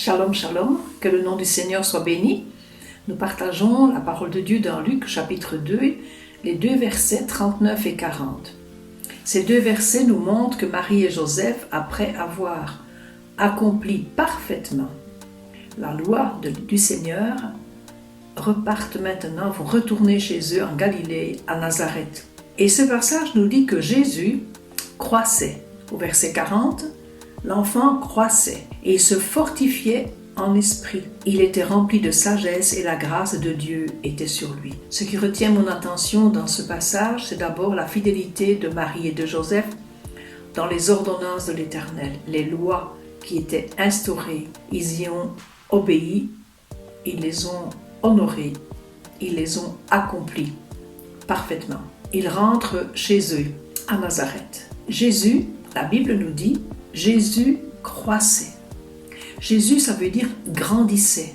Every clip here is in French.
Shalom, shalom, que le nom du Seigneur soit béni. Nous partageons la parole de Dieu dans Luc chapitre 2, les deux versets 39 et 40. Ces deux versets nous montrent que Marie et Joseph, après avoir accompli parfaitement la loi du Seigneur, repartent maintenant, vont retourner chez eux en Galilée, à Nazareth. Et ce passage nous dit que Jésus croissait. Au verset 40, l'enfant croissait et se fortifiait en esprit. Il était rempli de sagesse et la grâce de Dieu était sur lui. Ce qui retient mon attention dans ce passage, c'est d'abord la fidélité de Marie et de Joseph dans les ordonnances de l'Éternel, les lois qui étaient instaurées. Ils y ont obéi, ils les ont honorées, ils les ont accomplies parfaitement. Ils rentrent chez eux, à Nazareth. Jésus, la Bible nous dit, Jésus croissait. Jésus, ça veut dire grandissait.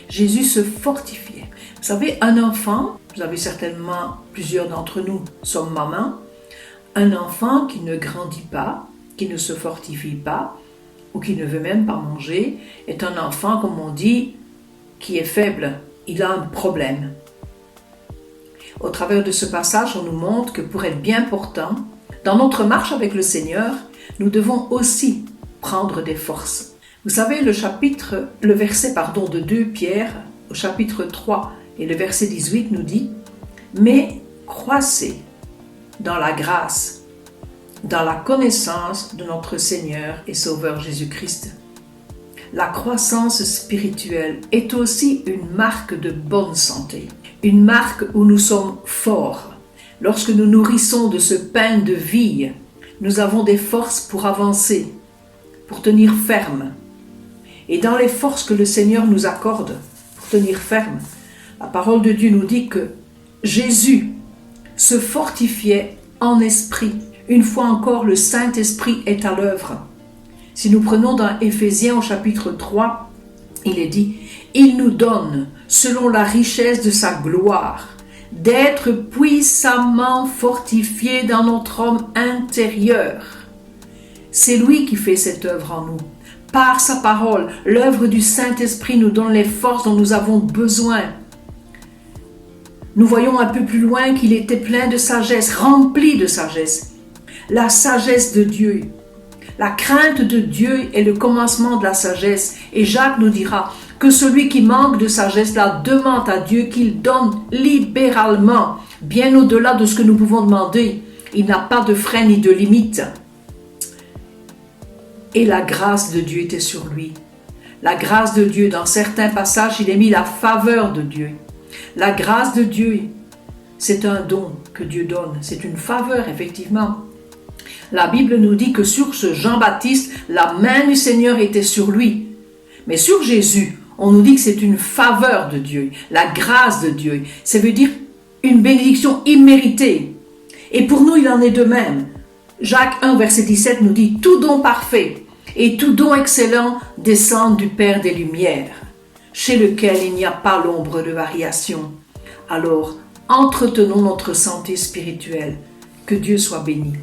Jésus se fortifiait. Vous savez, un enfant, vous avez certainement, plusieurs d'entre nous sommes mamans, un enfant qui ne grandit pas, qui ne se fortifie pas, ou qui ne veut même pas manger, est un enfant, comme on dit, qui est faible. Il a un problème. Au travers de ce passage, on nous montre que pour être bien portant, dans notre marche avec le Seigneur, nous devons aussi prendre des forces. Vous savez, le verset de 2 Pierre, au chapitre 3 et le verset 18 nous dit « Mais croissez dans la grâce, dans la connaissance de notre Seigneur et Sauveur Jésus-Christ. » La croissance spirituelle est aussi une marque de bonne santé, une marque où nous sommes forts. Lorsque nous nourrissons de ce pain de vie, nous avons des forces pour avancer, pour tenir ferme. Et dans les forces que le Seigneur nous accorde pour tenir ferme, la parole de Dieu nous dit que Jésus se fortifiait en esprit. Une fois encore, le Saint-Esprit est à l'œuvre. Si nous prenons dans Éphésiens au chapitre 3, il est dit « Il nous donne, selon la richesse de sa gloire, d'être puissamment fortifiés dans notre homme intérieur. » C'est lui qui fait cette œuvre en nous. Par sa parole, l'œuvre du Saint-Esprit nous donne les forces dont nous avons besoin. Nous voyons un peu plus loin qu'il était plein de sagesse, rempli de sagesse. La sagesse de Dieu. La crainte de Dieu est le commencement de la sagesse. Et Jacques nous dira que celui qui manque de sagesse la demande à Dieu qu'il donne libéralement, bien au-delà de ce que nous pouvons demander. Il n'a pas de frein ni de limite. Et la grâce de Dieu était sur lui. La grâce de Dieu, dans certains passages, il est mis la faveur de Dieu. La grâce de Dieu, c'est un don que Dieu donne. C'est une faveur, effectivement. La Bible nous dit que sur ce Jean-Baptiste, la main du Seigneur était sur lui. Mais sur Jésus, on nous dit que c'est une faveur de Dieu, la grâce de Dieu. Ça veut dire une bénédiction imméritée. Et pour nous, il en est de même. Jacques 1, verset 17 nous dit « Tout don parfait et tout don excellent descend du Père des Lumières, chez lequel il n'y a pas l'ombre de variation. Alors, entretenons notre santé spirituelle. Que Dieu soit béni.